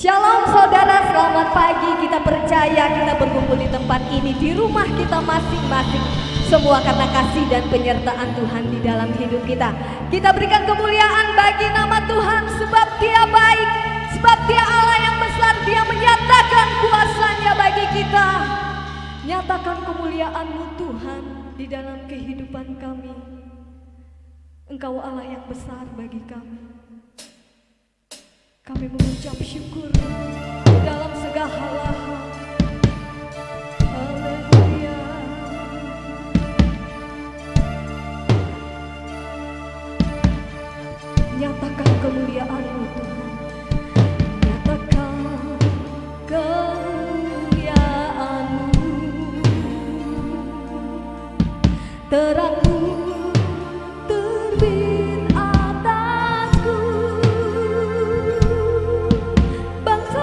Shalom saudara, selamat pagi. Kita percaya kita berkumpul di tempat ini, di rumah kita masing-masing. Semua karena kasih dan penyertaan Tuhan di dalam hidup kita. Kita berikan kemuliaan bagi nama Tuhan, sebab Dia baik, sebab Dia Allah yang besar. Dia menyatakan kuasanya bagi kita. Nyatakan kemuliaan-Mu Tuhan di dalam kehidupan kami. Engkau Allah yang besar bagi kami. Kami mengucap syukur dalam segala hal. Haleluya. Nyatakan kemuliaan-Mu Tuhan. Nyatakan kemuliaan-Mu. Terang-Mu terbit atasku. Bangsa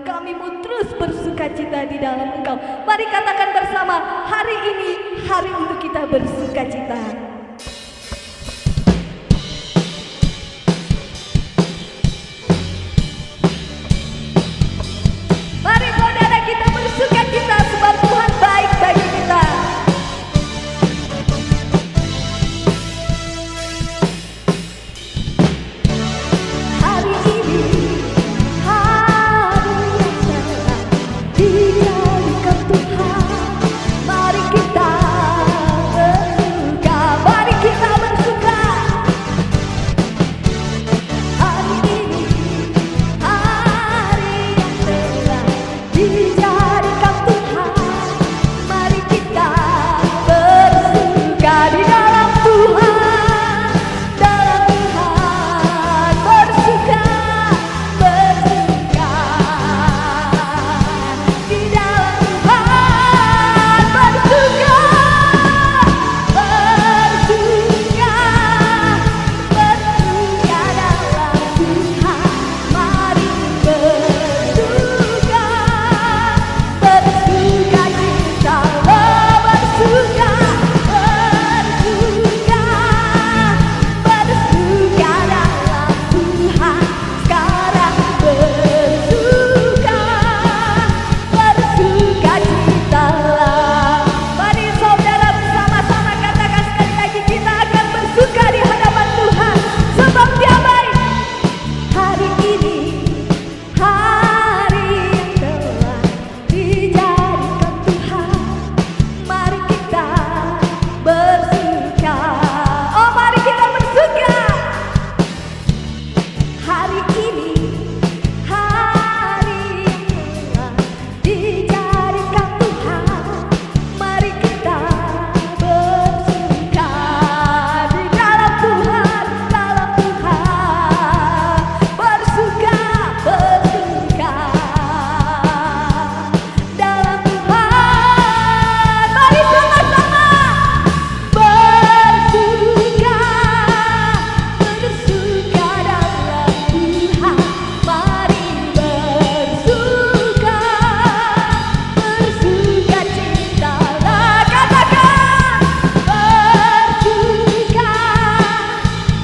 Kami mau terus bersukacita di dalam Engkau. Mari katakan bersama, hari ini hari untuk kita bersukacita. Mari saudara kita bersukacita sebab Tuhan baik bagi kita. Hari ini hari yang cerah dijadikan Tuhan. Mari kita bersuka, mari kita bersuka. Hari ini hari yang cerah dijadikan Tuhan. Mari kita bersuka di dalam Tuhan, dalam Tuhan bersuka, bersuka di dalam Tuhan, bersuka, bersuka, bersuka dalam Tuhan. Mari bersuka, bersuka cita, bersuka, bersuka, bersuka dalam Tuhan. Sekarang bersuka, bersuka citalah. Mari saudara bersama-sama katakan sekali lagi, kita akan bersuka di hadapan Tuhan sebab Dia baik. Hari ini hari yang telah dijadikan Tuhan. Mari kita bersuka. Oh, mari kita bersuka. Hari ini hari yang telah dijadikan Tuhan. Mari kita bersuka di dalam Tuhan, dalam Tuhan. Bersuka, bersuka dalam Tuhan. Mari sama-sama bersuka, bersuka dalam Tuhan. Mari bersuka, bersuka citalah. Katakan bersuka,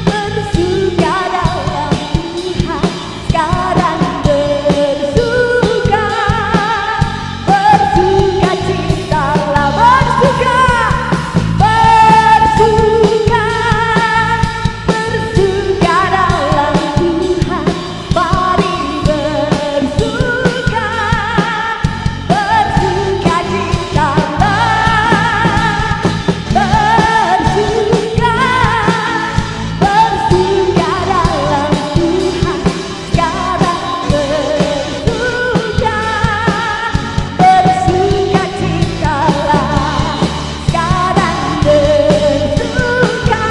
bersuka dalam Tuhan. Sekarang bersuka, bersuka citalah. Bersuka, bersuka, bersuka dalam Tuhan. Mari bersuka, bersuka citalah. Bersuka, bersuka dalam Tuhan. Sekarang bersuka, bersuka citalah. Sekarang bersuka,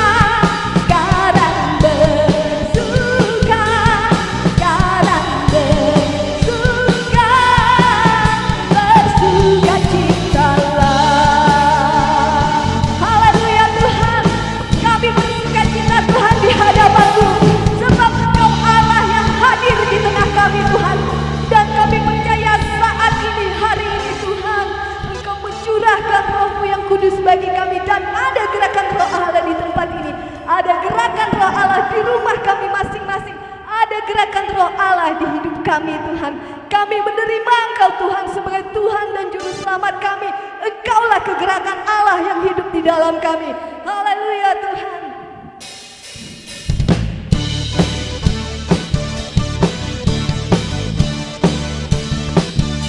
sekarang bersuka, sekarang bersuka, bersuka citalah. Haleluya Tuhan, kami bersuka cita Tuhan di hadapan-Mu sebab Engkau Allah yang hadir di tengah kami Tuhan. Dan kami percaya saat ini, hari ini Tuhan, Engkau mencurahkan Roh-Mu yang kudus bagi kami. Dan ada gerakan Roh Allah di tempat ini, ada gerakan Roh Allah di rumah kami masing-masing, ada gerakan Roh Allah di hidup kami Tuhan. Kami menerima Engkau Tuhan sebagai Tuhan dan Juru Selamat kami. Engkaulah kegerakan Allah yang hidup di dalam kami. Haleluya Tuhan.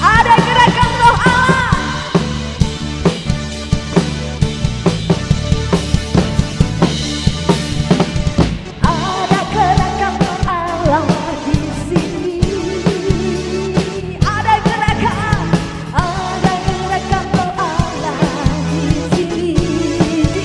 Ada gerakan Roh Allah. Ada gerakan Roh Allah di sini. Ada gerakan Roh Allah di sini. Di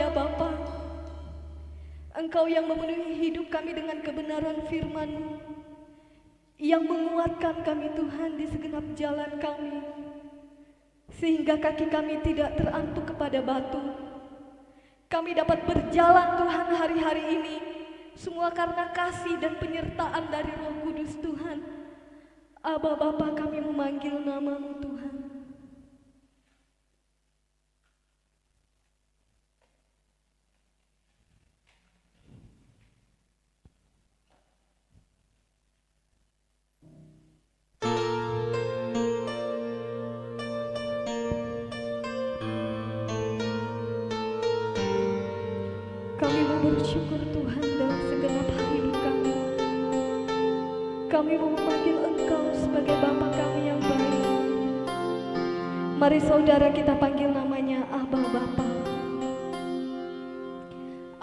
ya Bapa. Engkau yang memenuhi hidup kami dengan kebenaran firman-Mu, yang menguatkan kami Tuhan di segenap jalan kami, sehingga kaki kami tidak terantuk kepada batu. Kami dapat berjalan Tuhan hari-hari ini, semua karena kasih dan penyertaan dari Roh Kudus Tuhan. Aba Bapa, kami memanggil nama-Mu Tuhan. Kami mau bersyukur Tuhan dalam segenap hidup kami. Kami mau memanggil Engkau sebagai Bapa kami yang baik. Mari saudara kita panggil namanya Abba Bapa.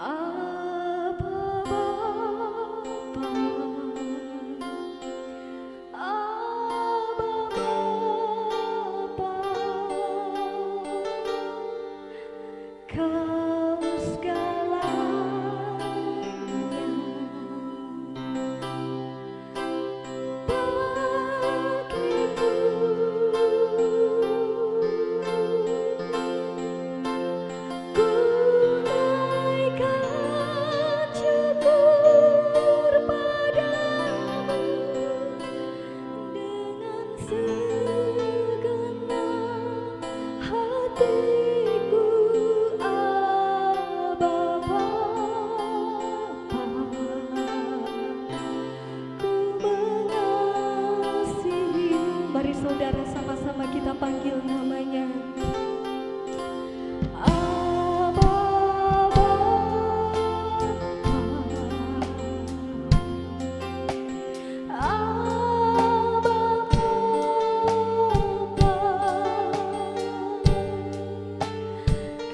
Abba Bapa, Abba Bapa, Kau segalanya bagiku. Ku naikkan syukur padamu dengan segenap hatiku. Abba Bapa, ku mengasihi. Mari saudara sama-sama kita panggil namanya. Abba Bapa, Abba Bapa,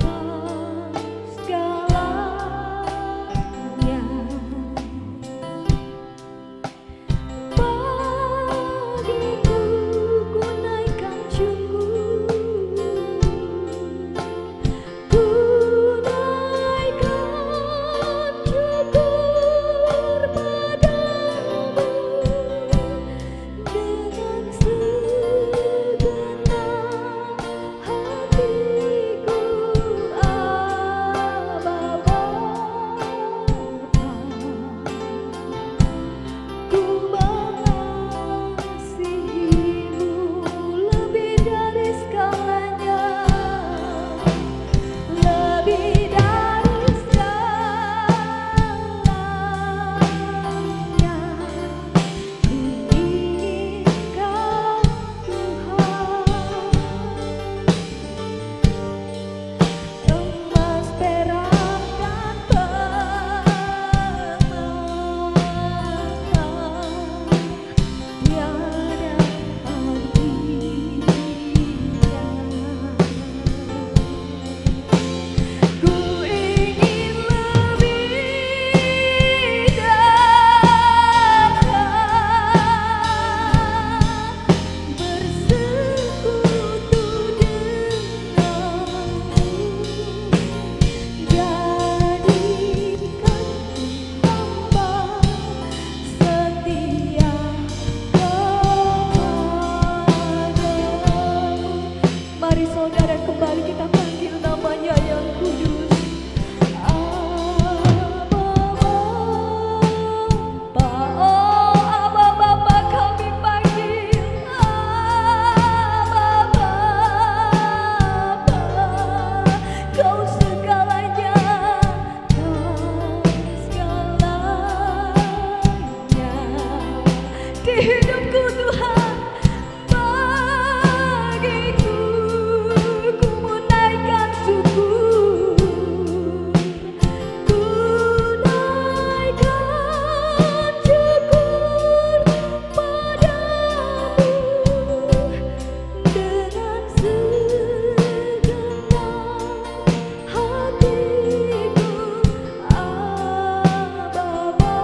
Kau segalanya bagiku. Ku naikkan syukur, ku naikkan syukur padamu dengan segenap hatiku. Abba Bapa, ku mengasihi-Mu lebih dari segalanya, lebih dari segalanya. Ku ingin Kau Tuhan, emas, perak, dan permata tiada artinya. Ku ingin lebih dekat bersekutu denganmu, jadikan hamba setia kepadamu. Mari saudara kembali kita panggil namanya yang kudus. Abba Bapa, oh Abba Bapa, kami panggil Abba Bapa. Kau segalanya, Kau segalanya di hidupku Tuhan. Bagiku, ku menaikkan syukur, ku naikkan syukur padamu dengan segenap hatiku. Abba Bapa,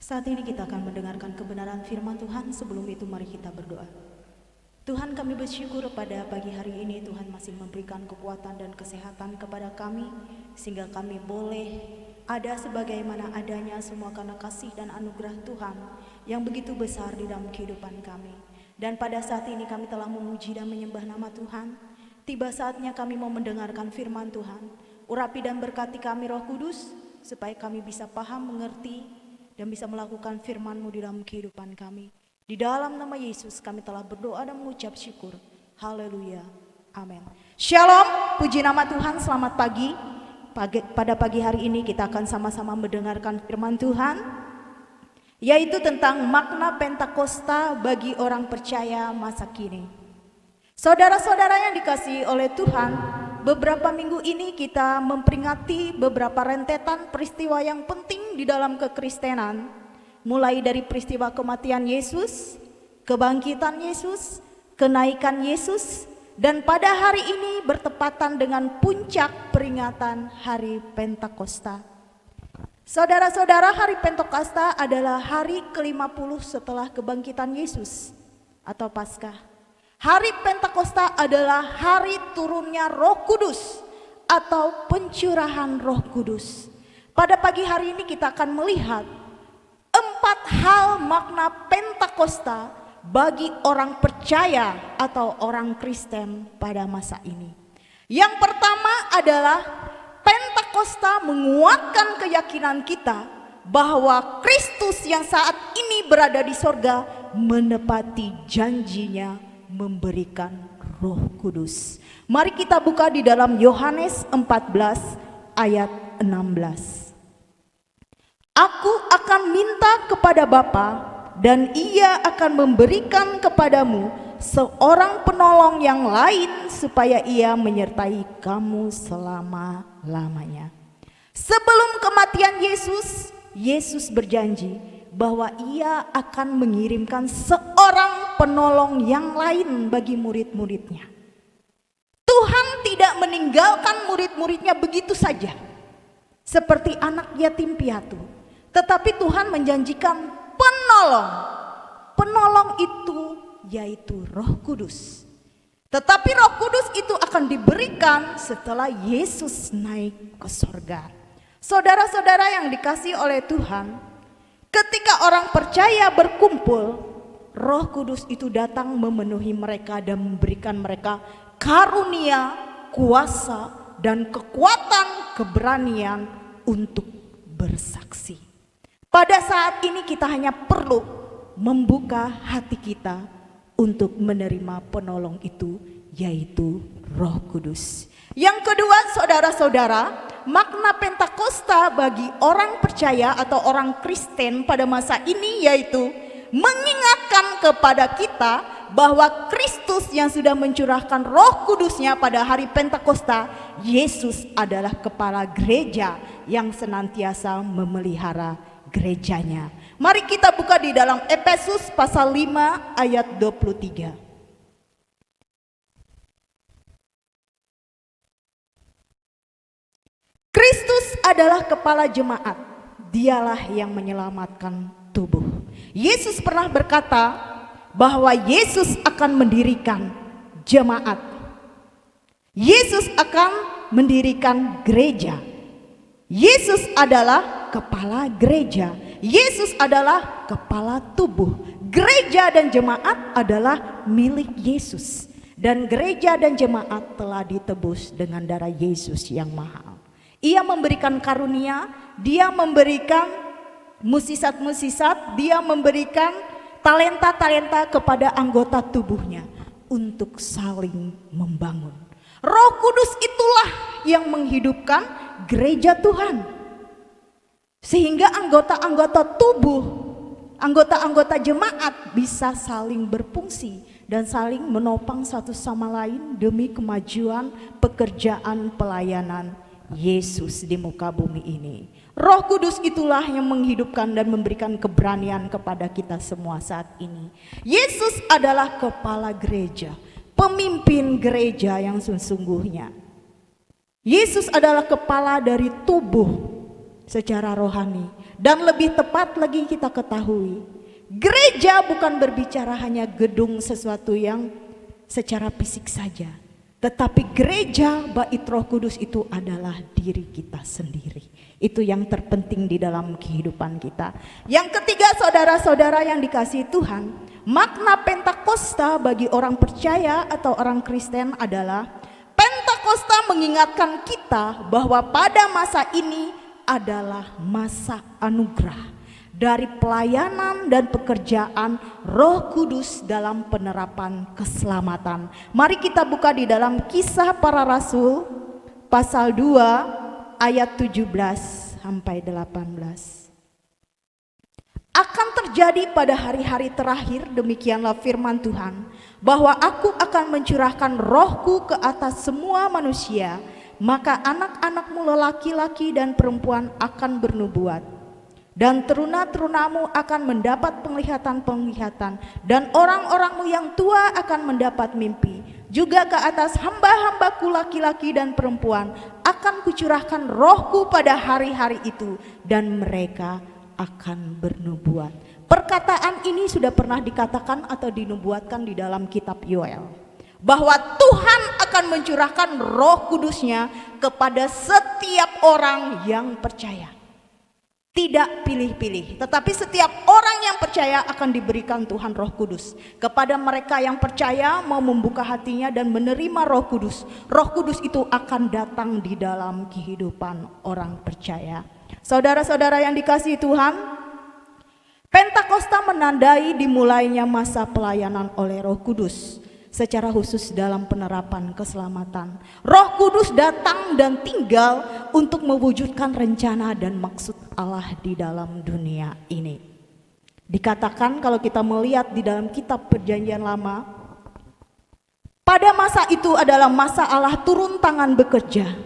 Saat ini kita akan mendengarkan kebenaran firman Tuhan. Sebelum itu mari kita berdoa. Tuhan, kami bersyukur pada pagi hari ini Tuhan masih memberikan kekuatan dan kesehatan kepada kami, sehingga kami boleh ada sebagaimana adanya, semua karena kasih dan anugerah Tuhan yang begitu besar di dalam kehidupan kami. Dan pada saat ini kami telah memuji dan menyembah nama Tuhan. Tiba saatnya kami mau mendengarkan firman Tuhan. Urapi dan berkati kami Roh Kudus, supaya kami bisa paham, mengerti, dan bisa melakukan firman-Mu di dalam kehidupan kami. Di dalam nama Yesus kami telah berdoa dan mengucap syukur. Haleluya. Amin. Shalom, puji nama Tuhan. Selamat pagi. Pada pagi hari ini kita akan sama-sama mendengarkan firman Tuhan, yaitu tentang makna Pentakosta bagi orang percaya masa kini. Saudara-saudara yang dikasihi oleh Tuhan, beberapa minggu ini kita memperingati beberapa rentetan peristiwa yang penting di dalam kekristenan. Mulai dari peristiwa kematian Yesus, kebangkitan Yesus, kenaikan Yesus, dan pada hari ini bertepatan dengan puncak peringatan Hari Pentakosta. Saudara-saudara, Hari Pentakosta adalah hari ke-50 setelah kebangkitan Yesus atau Paskah. Hari Pentakosta adalah hari turunnya Roh Kudus atau pencurahan Roh Kudus. Pada pagi hari ini kita akan melihat 4 hal makna Pentakosta bagi orang percaya atau orang Kristen pada masa ini. Yang pertama adalah Pentakosta menguatkan keyakinan kita bahwa Kristus yang saat ini berada di sorga menepati janjinya memberikan Roh Kudus. Mari kita buka di dalam Yohanes 14 ayat 16. Aku akan minta kepada Bapa, dan Ia akan memberikan kepadamu seorang penolong yang lain, supaya Ia menyertai kamu selama-lamanya. Sebelum kematian Yesus, Yesus berjanji bahwa Ia akan mengirimkan seorang penolong yang lain bagi murid-muridnya. Tuhan tidak meninggalkan murid-muridnya begitu saja, seperti anak yatim piatu. Tetapi Tuhan menjanjikan penolong. Penolong itu yaitu Roh Kudus. Tetapi Roh Kudus itu akan diberikan setelah Yesus naik ke sorga. Saudara-saudara yang dikasihi oleh Tuhan, ketika orang percaya berkumpul, Roh Kudus itu datang memenuhi mereka dan memberikan mereka karunia, kuasa, dan kekuatan, keberanian untuk bersaksi. Pada saat ini kita hanya perlu membuka hati kita untuk menerima penolong itu, yaitu Roh Kudus. Yang kedua, saudara-saudara, makna Pentakosta bagi orang percaya atau orang Kristen pada masa ini yaitu mengingatkan kepada kita bahwa Kristus yang sudah mencurahkan Roh Kudusnya pada hari Pentakosta, Yesus adalah kepala gereja yang senantiasa memelihara gerejanya. Mari kita buka di dalam Efesus pasal 5 ayat 23. Kristus adalah kepala jemaat, dialah yang menyelamatkan tubuh. Yesus pernah berkata bahwa Yesus akan mendirikan jemaat. Yesus akan mendirikan gereja. Yesus adalah kepala gereja. Yesus adalah kepala tubuh. Gereja dan jemaat adalah milik Yesus. Dan gereja dan jemaat telah ditebus dengan darah Yesus yang mahal. Ia memberikan karunia, Dia memberikan musisat-musisat, Dia memberikan talenta-talenta kepada anggota tubuhnya untuk saling membangun. Roh Kudus itulah yang menghidupkan gereja Tuhan, sehingga anggota-anggota tubuh, anggota-anggota jemaat bisa saling berfungsi dan saling menopang satu sama lain demi kemajuan pekerjaan pelayanan Yesus di muka bumi ini. Roh Kudus itulah yang menghidupkan dan memberikan keberanian kepada kita semua saat ini. Yesus adalah kepala gereja, pemimpin gereja yang sesungguhnya. Yesus adalah kepala dari tubuh secara rohani, Dan lebih tepat lagi kita ketahui, gereja bukan berbicara hanya gedung sesuatu yang secara fisik saja, tetapi gereja bait Roh Kudus itu adalah diri kita sendiri. Itu yang terpenting di dalam kehidupan kita. Yang ketiga, saudara-saudara yang dikasihi Tuhan, makna Pentakosta bagi orang percaya atau orang Kristen adalah Pentakosta mengingatkan kita bahwa pada masa ini adalah masa anugerah dari pelayanan dan pekerjaan Roh Kudus dalam penerapan keselamatan. Mari kita buka di dalam Kisah Para Rasul pasal 2 ayat 17 sampai 18. Akan terjadi pada hari-hari terakhir, demikianlah firman Tuhan, bahwa aku akan mencurahkan rohku ke atas semua manusia, maka anak-anakmu lelaki-laki dan perempuan akan bernubuat, dan teruna-terunamu akan mendapat penglihatan-penglihatan, dan orang-orangmu yang tua akan mendapat mimpi. Juga ke atas hamba-hambaku laki-laki dan perempuan akan kucurahkan rohku pada hari-hari itu, dan mereka akan bernubuat. Perkataan ini sudah pernah dikatakan atau dinubuatkan di dalam kitab Yoel, bahwa Tuhan akan mencurahkan Roh Kudusnya kepada setiap orang yang percaya. Tidak pilih-pilih, tetapi setiap orang yang percaya akan diberikan Tuhan Roh Kudus. Kepada mereka yang percaya mau membuka hatinya dan menerima Roh Kudus, Roh Kudus itu akan datang di dalam kehidupan orang percaya. Saudara-saudara yang dikasihi Tuhan, Pentakosta menandai dimulainya masa pelayanan oleh Roh Kudus, secara khusus dalam penerapan keselamatan. Roh Kudus datang dan tinggal untuk mewujudkan rencana dan maksud Allah di dalam dunia ini. Dikatakan kalau kita melihat di dalam kitab Perjanjian Lama, pada masa itu adalah masa Allah turun tangan bekerja,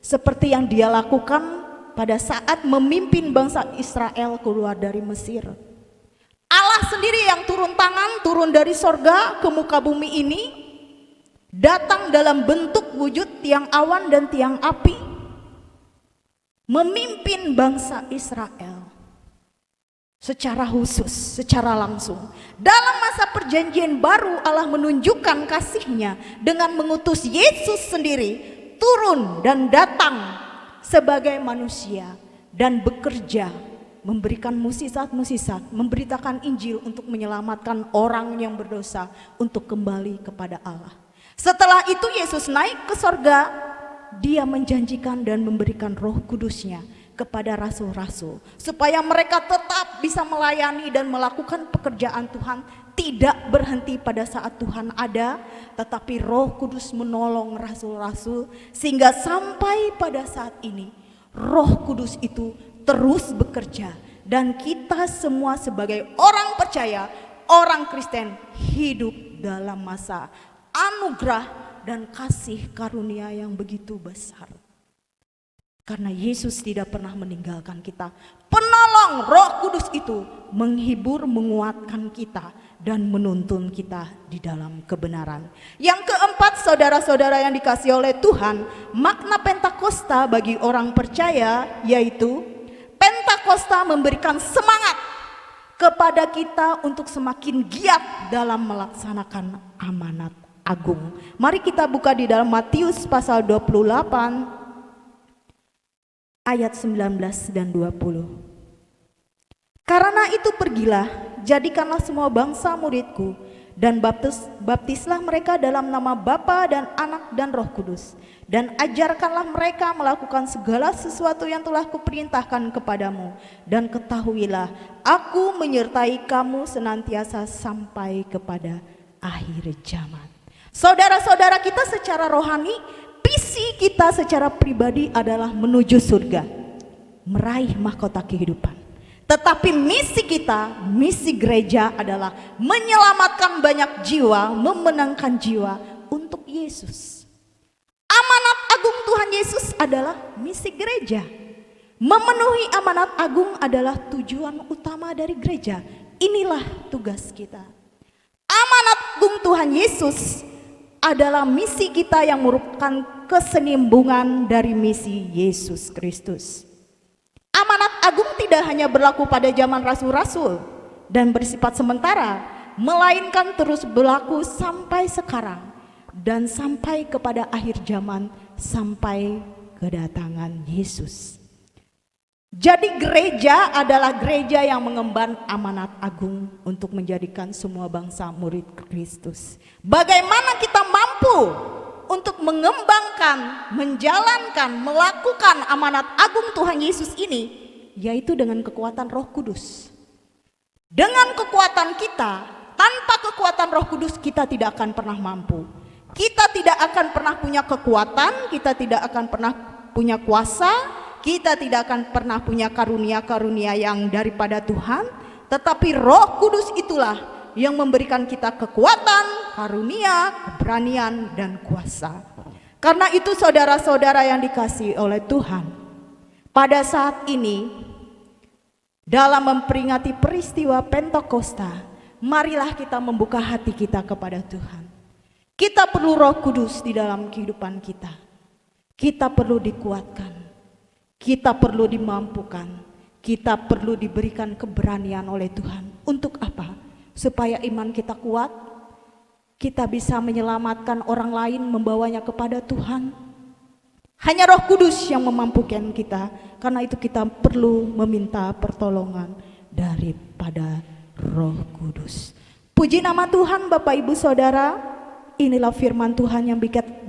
seperti yang Dia lakukan pada saat memimpin bangsa Israel keluar dari Mesir. Allah sendiri yang turun tangan, turun dari sorga ke muka bumi ini, datang dalam bentuk wujud tiang awan dan tiang api, memimpin bangsa Israel secara khusus, secara langsung. Dalam masa perjanjian baru, Allah menunjukkan kasih-Nya dengan mengutus Yesus sendiri turun dan datang sebagai manusia dan bekerja, memberikan mukjizat-mukjizat, memberitakan Injil untuk menyelamatkan orang yang berdosa untuk kembali kepada Allah. Setelah itu Yesus naik ke sorga, Dia menjanjikan dan memberikan Roh Kudus-Nya kepada rasul-rasul, supaya mereka tetap bisa melayani dan melakukan pekerjaan Tuhan, tidak berhenti pada saat Tuhan ada, tetapi Roh Kudus menolong rasul-rasul, sehingga sampai pada saat ini Roh Kudus itu terus bekerja, dan kita semua sebagai orang percaya, orang Kristen, hidup dalam masa anugerah dan kasih karunia yang begitu besar. Karena Yesus tidak pernah meninggalkan kita. Penolong Roh Kudus itu menghibur, menguatkan kita dan menuntun kita di dalam kebenaran. Yang keempat, saudara-saudara yang dikasihi oleh Tuhan, makna Pentakosta bagi orang percaya yaitu Pentakosta memberikan semangat kepada kita untuk semakin giat dalam melaksanakan amanat agung. Mari kita buka di dalam Matius pasal 28 ayat 19 dan 20. Karena itu pergilah, jadikanlah semua bangsa muridku, dan baptislah mereka dalam nama Bapa dan Anak dan Roh Kudus, dan ajarkanlah mereka melakukan segala sesuatu yang telah kuperintahkan kepadamu, dan ketahuilah aku menyertai kamu senantiasa sampai kepada akhir zaman. Saudara-saudara kita secara rohani, visi kita secara pribadi adalah menuju surga, meraih mahkota kehidupan. Tetapi misi kita, misi gereja adalah menyelamatkan banyak jiwa, memenangkan jiwa untuk Yesus. Amanat agung Tuhan Yesus adalah misi gereja. Memenuhi amanat agung adalah tujuan utama dari gereja. Inilah tugas kita. Amanat agung Tuhan Yesus adalah misi kita yang merupakan kesenimbungan dari misi Yesus Kristus. Amanat agung tidak hanya berlaku pada zaman rasul-rasul dan bersifat sementara, melainkan terus berlaku sampai sekarang dan sampai kepada akhir zaman, sampai kedatangan Yesus. Jadi gereja adalah gereja yang mengemban amanat agung untuk menjadikan semua bangsa murid Kristus. Bagaimana kita mampu untuk mengembangkan, menjalankan, melakukan amanat agung Tuhan Yesus ini, yaitu dengan kekuatan Roh Kudus. Dengan kekuatan kita, tanpa kekuatan Roh Kudus kita tidak akan pernah mampu. Kita tidak akan pernah punya kekuatan, kita tidak akan pernah punya kuasa, kita tidak akan pernah punya karunia-karunia yang daripada Tuhan, tetapi Roh Kudus itulah yang memberikan kita kekuatan, karunia, keberanian, dan kuasa. Karena itu saudara-saudara yang dikasihi oleh Tuhan, pada saat ini dalam memperingati peristiwa Pentakosta, marilah kita membuka hati kita kepada Tuhan. Kita perlu Roh Kudus di dalam kehidupan kita. Kita perlu dikuatkan. Kita perlu dimampukan, kita perlu diberikan keberanian oleh Tuhan. Untuk apa? Supaya iman kita kuat, kita bisa menyelamatkan orang lain, membawanya kepada Tuhan. Hanya Roh Kudus yang memampukan kita. Karena itu kita perlu meminta pertolongan daripada Roh Kudus. Puji nama Tuhan Bapak Ibu Saudara. Inilah firman Tuhan yang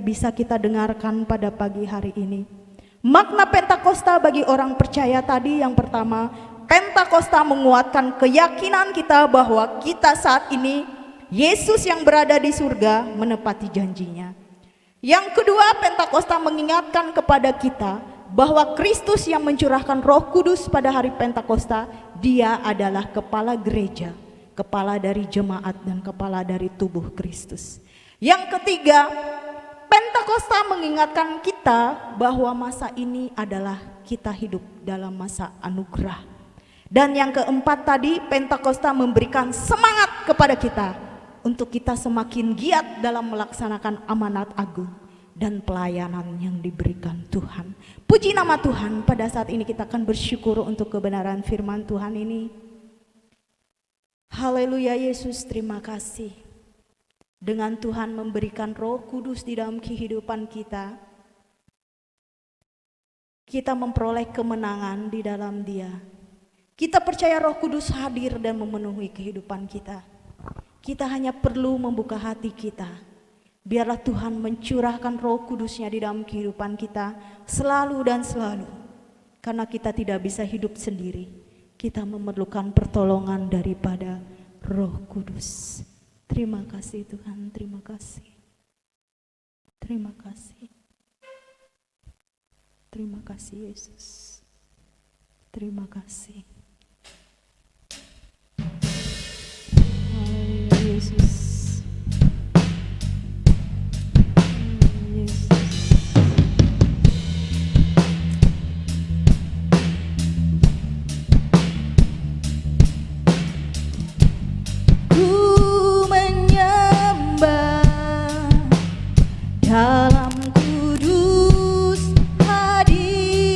bisa kita dengarkan pada pagi hari ini. Makna Pentakosta bagi orang percaya tadi, yang pertama, Pentakosta menguatkan keyakinan kita bahwa kita saat ini Yesus yang berada di surga menepati janjinya. Yang kedua, Pentakosta mengingatkan kepada kita bahwa Kristus yang mencurahkan Roh Kudus pada hari Pentakosta, Dia adalah kepala gereja, kepala dari jemaat dan kepala dari tubuh Kristus. Yang ketiga, Pentakosta mengingatkan kita bahwa masa ini adalah kita hidup dalam masa anugerah. Dan yang keempat tadi, Pentakosta memberikan semangat kepada kita untuk kita semakin giat dalam melaksanakan amanat agung dan pelayanan yang diberikan Tuhan. Puji nama Tuhan, pada saat ini kita akan bersyukur untuk kebenaran firman Tuhan ini. Haleluya Yesus, terima kasih. Dengan Tuhan memberikan Roh Kudus di dalam kehidupan kita, kita memperoleh kemenangan di dalam Dia. Kita percaya Roh Kudus hadir dan memenuhi kehidupan kita. Kita hanya perlu membuka hati kita. Biarlah Tuhan mencurahkan Roh Kudus-Nya di dalam kehidupan kita selalu dan selalu. Karena kita tidak bisa hidup sendiri. Kita memerlukan pertolongan daripada Roh Kudus. Terima kasih Tuhan, terima kasih. Terima kasih. Terima kasih Yesus. Terima kasih. Haleluya Yesus. Yesus. Dalam kudus hadirat-Mu,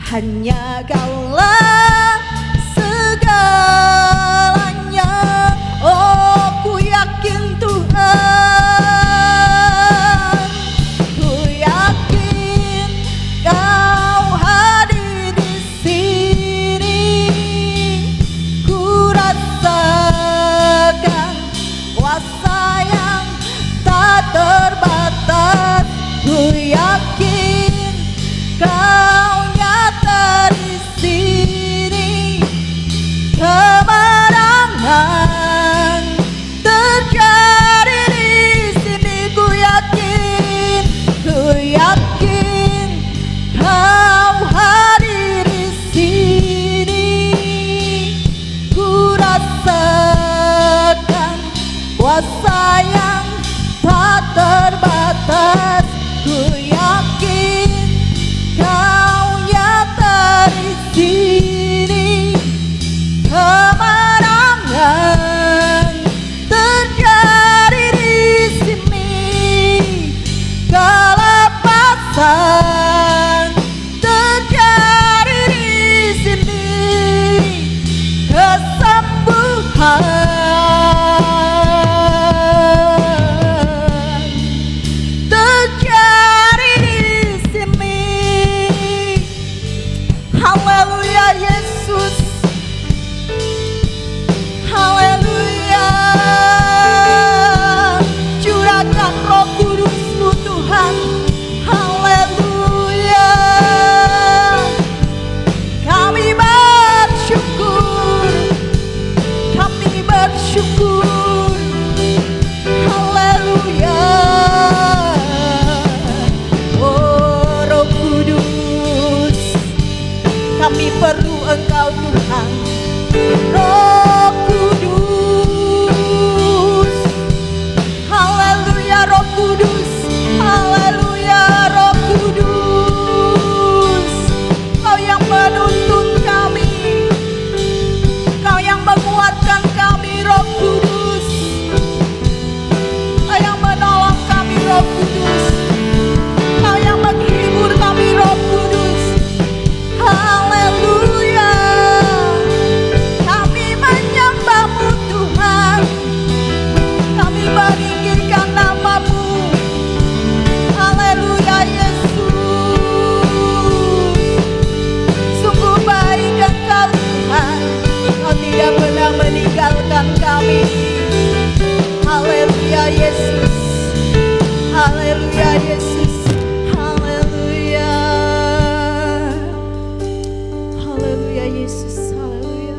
hanya Kaulah segalanya. Oh, ku yakin Tuhan, ku yakin Kau hadir di sini. Ku rasakan kuasa yang tak terbatas. Ku yakin Kau nyata di sini. Kemenangan terjadi di sini. Ku yakin Kau hadir di sini. Ku rasakan kuasa yang tak terbatas. Ku yakin Kau nyata di sini. Kemenangan terjadi di sini. Kelepasan terjadi di sini. Kesembuhan terjadi di sini. Haleluya Yesus, haleluya. Curahkan Roh Kudus-Mu Tuhan. Haleluya. Kami bersyukur, kami bersyukur. Haleluya. Oh Roh Kudus, kami perlu Engkau Tuhan. Roh Kudus, haleluya Roh Kudus, haleluya Roh Kudus. Kau yang menuntun kami, Kau yang menguatkan kami Roh Kudus. Kau yang menolong kami Roh Kudus. Kau yang menghibur kami Roh Kudus. Haleluya. Kami menyembah-Mu Tuhan. Kami meninggikan nama-Mu. Haleluya Yesus. Sungguh baik Engkau Tuhan. Kau tidak pernah meninggalkan kami. Haleluya Yesus. Haleluya Yesus. Haleluya. Haleluya Yesus. Haleluya.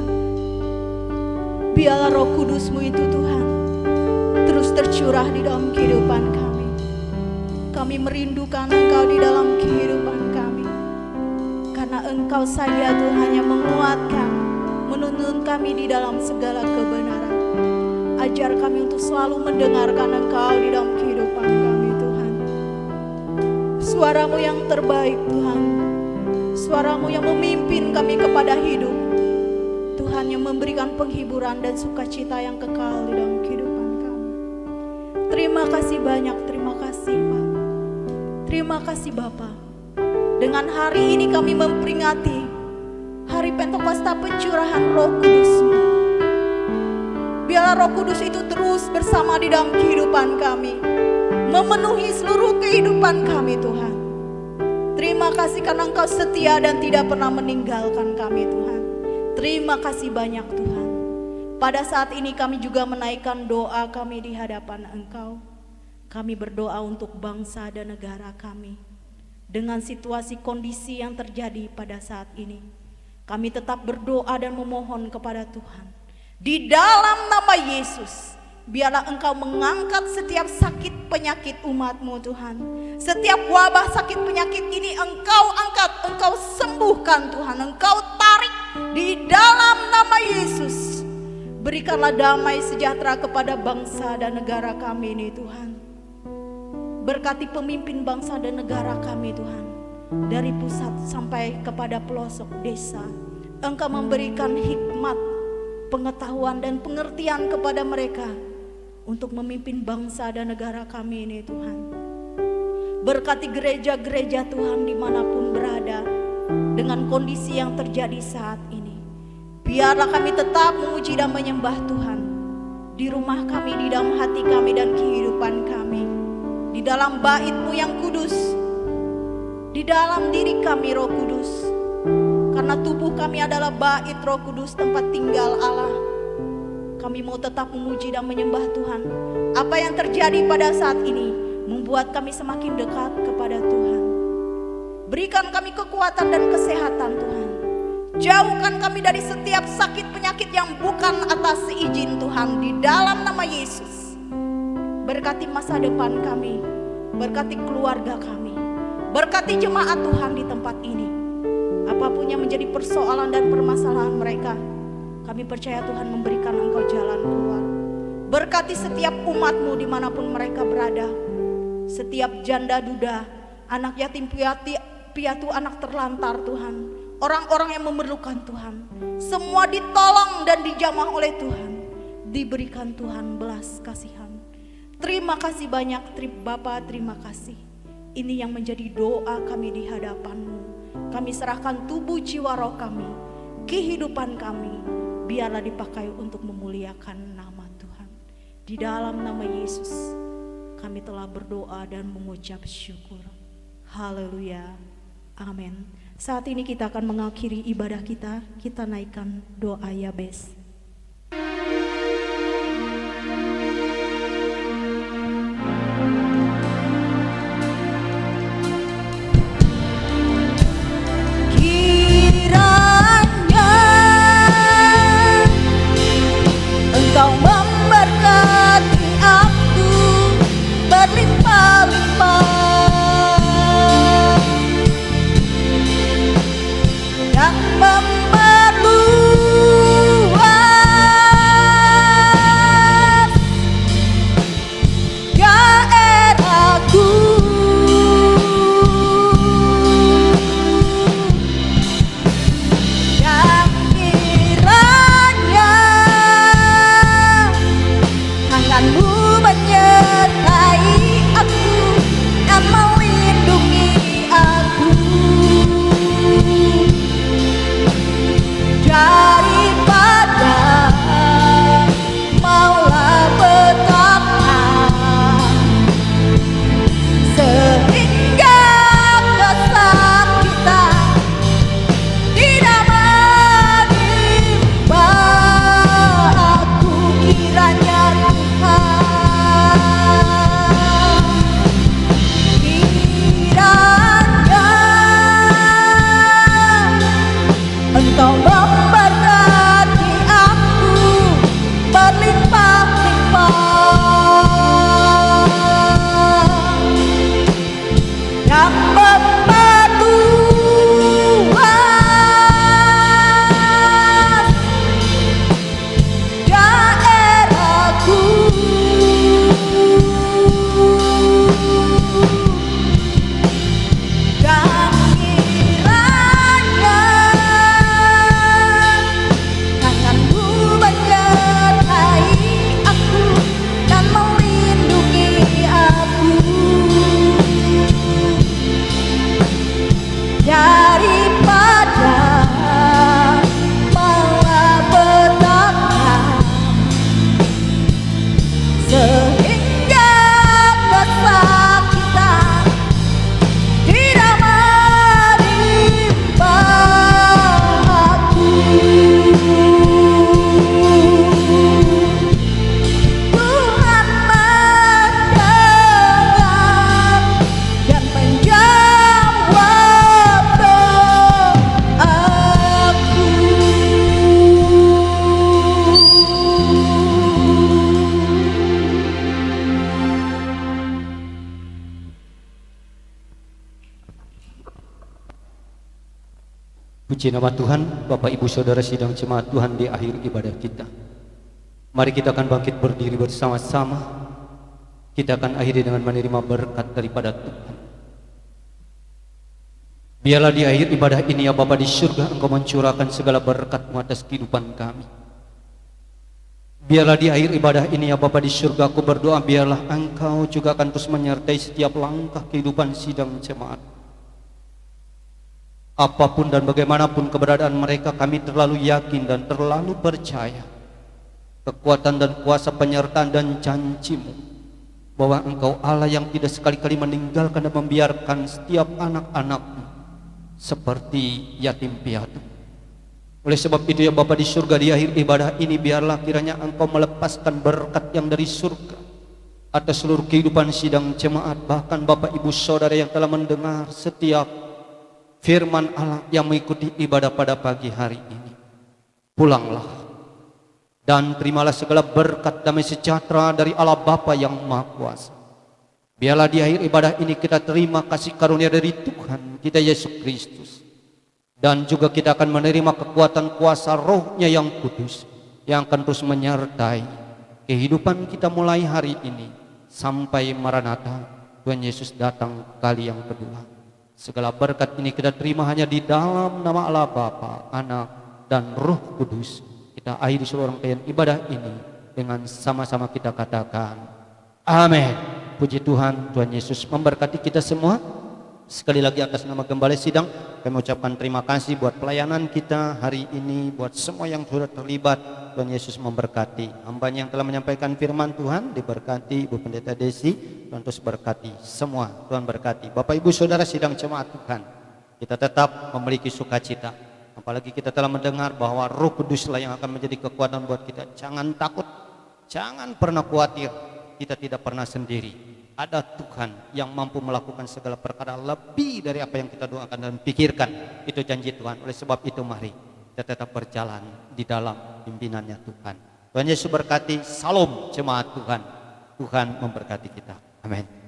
Biarlah Roh Kudus-Mu itu Tuhan terus tercurah di dalam kehidupan kami. Kami merindukan Engkau di dalam kehidupan kami. Karena Engkau saja Tuhan yang menguatkan, menuntun kami di dalam segala kebenaran. Ajar kami untuk selalu mendengarkan Engkau di dalam kehidupan kami Tuhan. Suara-Mu yang terbaik Tuhan, suara-Mu yang memimpin kami kepada hidup. Tuhan yang memberikan penghiburan dan sukacita yang kekal di dalam kehidupan kami. Terima kasih banyak, terima kasih Pak. Terima kasih Bapa. Dengan hari ini kami memperingati hari Pentakosta pencurahan Roh Kudus-Mu. Biarlah Roh Kudus itu terus bersama di dalam kehidupan kami, memenuhi seluruh kehidupan kami Tuhan. Terima kasih karena Engkau setia dan tidak pernah meninggalkan kami Tuhan. Terima kasih banyak Tuhan. Pada saat ini kami juga menaikkan doa kami di hadapan Engkau. Kami berdoa untuk bangsa dan negara kami. Dengan situasi kondisi yang terjadi pada saat ini, kami tetap berdoa dan memohon kepada Tuhan. Di dalam nama Yesus, biarlah Engkau mengangkat setiap sakit penyakit umat-Mu Tuhan. Setiap wabah sakit penyakit ini Engkau angkat, Engkau sembuhkan Tuhan. Engkau tarik di dalam nama Yesus. Berikanlah damai sejahtera kepada bangsa dan negara kami ini Tuhan. Berkati pemimpin bangsa dan negara kami Tuhan. Dari pusat sampai kepada pelosok desa. Engkau memberikan hikmat, pengetahuan dan pengertian kepada mereka untuk memimpin bangsa dan negara kami ini Tuhan. Berkati gereja-gereja Tuhan dimanapun berada. dengan kondisi yang terjadi saat ini. Biarlah kami tetap memuji dan menyembah Tuhan di rumah kami, di dalam hati kami dan kehidupan kami, di dalam bait-Mu yang kudus, di dalam diri kami Roh Kudus. Karena tubuh kami adalah bait Roh Kudus, tempat tinggal Allah. Kami mau tetap memuji dan menyembah Tuhan. Apa yang terjadi pada saat ini membuat kami semakin dekat kepada Tuhan. Berikan kami kekuatan dan kesehatan Tuhan. Jauhkan kami dari setiap sakit penyakit yang bukan atas seizin Tuhan, di dalam nama Yesus. Berkati masa depan kami, berkati keluarga kami, berkati jemaat Tuhan di tempat ini. Apapun yang menjadi persoalan dan permasalahan mereka, kami percaya Tuhan memberikan Engkau jalan keluar. Berkati setiap umat-Mu dimanapun mereka berada. Setiap janda duda, anak yatim piatu, anak terlantar Tuhan, orang-orang yang memerlukan Tuhan, semua ditolong dan dijamah oleh Tuhan. Diberikan Tuhan belas kasihan. Terima kasih banyak Bapa, terima kasih. Ini yang menjadi doa kami di hadapan-Mu. Kami serahkan tubuh, jiwa, roh kami, kehidupan kami, biarlah dipakai untuk memuliakan nama Tuhan. Di dalam nama Yesus kami telah berdoa dan mengucap syukur. Haleluya. Amin. Saat ini kita akan mengakhiri ibadah kita. Kita naikkan doa Yabes. Kiranya Engkau memberkati aku berlimpah-limpah dan memperluas daerahku. Dan kiranya tangan-Mu menyertai aku dan melindungi aku daripada malapetaka, sehingga kesakitan tidak menimpa aku. Kiranya Engkau memberkati aku berlimpah-limpah dan memperluas daerahku. Dan kiranya tangan-Mu menyertai aku dan melindungi aku daripada malapetaka, sehingga kesakitan tidak menimpa aku. Tuhan mendengar dan menjawab doaku. Puji nama Tuhan. Bapak Ibu Saudara sidang jemaat Tuhan, di akhir ibadah kita, mari kita akan bangkit berdiri bersama-sama. Kita akan akhiri dengan menerima berkat daripada Tuhan. Biarlah di akhir ibadah ini ya Bapa di surga, Engkau mencurahkan segala berkat-Mu atas kehidupan kami. Biarlah di akhir ibadah ini ya Bapa di surga, aku berdoa biarlah Engkau juga akan terus menyertai setiap langkah kehidupan sidang jemaat. Apapun dan bagaimanapun keberadaan mereka, kami terlalu yakin dan terlalu percaya kekuatan dan kuasa penyertaan dan janji-Mu bahwa Engkau Allah yang tidak sekali-kali meninggalkan dan membiarkan setiap anak-anak-Mu seperti yatim piatu. Oleh sebab itu ya Bapa di surga, di akhir ibadah ini biarlah kiranya Engkau melepaskan berkat yang dari surga atas seluruh kehidupan sidang jemaat, bahkan Bapak Ibu Saudara yang telah mendengar setiap firman Allah yang mengikuti ibadah pada pagi hari ini. Pulanglah dan terimalah segala berkat damai sejahtera dari Allah Bapa yang Maha Kuasa. Biarlah di akhir ibadah ini kita terima kasih karunia dari Tuhan kita Yesus Kristus, dan juga kita akan menerima kekuatan kuasa Roh-Nya yang kudus yang akan terus menyertai kehidupan kita mulai hari ini sampai Maranatha, Tuhan Yesus datang kali yang kedua. Segala berkat ini kita terima hanya di dalam nama Allah Bapa, Anak, dan Roh Kudus. Kita akhiri seluruh rangkaian ibadah ini dengan sama-sama kita katakan amin. Puji Tuhan, Tuhan Yesus memberkati kita semua. Sekali lagi atas nama Gembala Sidang, kami ucapkan terima kasih buat pelayanan kita hari ini, buat semua yang sudah terlibat. Tuhan Yesus memberkati. Hamba-Nya yang telah menyampaikan firman Tuhan diberkati, Ibu Pendeta Desi, Tuhan terus berkati semua. Tuhan berkati Bapak Ibu Saudara sidang jemaat Tuhan. Kita tetap memiliki sukacita, apalagi kita telah mendengar bahwa Roh Kuduslah yang akan menjadi kekuatan buat kita. Jangan takut, jangan pernah khawatir, kita tidak pernah sendiri. Ada Tuhan yang mampu melakukan segala perkara lebih dari apa yang kita doakan dan pikirkan. Itu janji Tuhan. Oleh sebab itu mari kita tetap berjalan di dalam pimpinannya Tuhan. Tuhan Yesus berkati. Salam jemaat Tuhan. Tuhan memberkati kita. Amin.